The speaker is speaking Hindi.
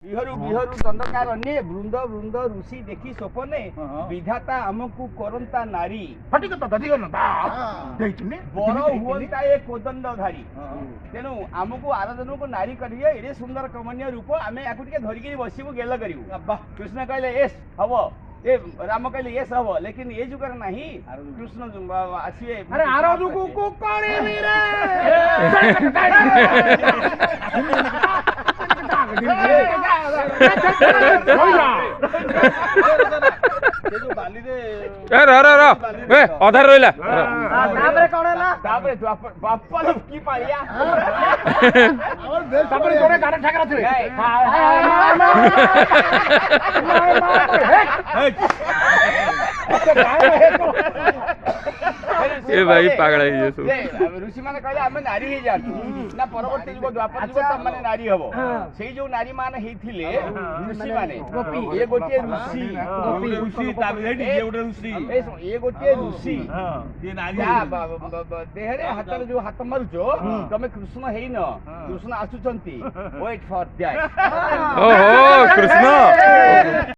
इहरु बिहरु दंडकारण्ये वृंद वृंद ऋषि देखी स्वपने विधाता आमकु करंता नारी फटिक तो दधी गन बा देइतने बड़ हुअंता ए कोदंडधारी तेणु आमकु आराधन को नारी करिए एडे सुंदर कमनीय रूप आमे याकु टिके धरिकी बसिबु गेल करिवु कृष्ण कहले एस हबो ए राम कहले एस हबो लेकिन ए जुगर नहीं कृष्ण आसीए अरे आराधु को कणे रे अधार रहा बापा की पालिया ए भाई पागल है ये सब ऋषि माने कहले आमे नारी हे जातु ना परवर्ती युग द्वापर युग त माने नारी हबो सेई जो नारी माने हेथिले ऋषि माने ए गोटे ऋषि ऋषि ताबेडी जे गोटे ऋषि ए गोटे ऋषि ये नारी देहरे हाथ जो हाथ मारुचो तमे कृष्ण हेइन कृष्ण आसुचंती वेट फॉर दैट ओहो कृष्ण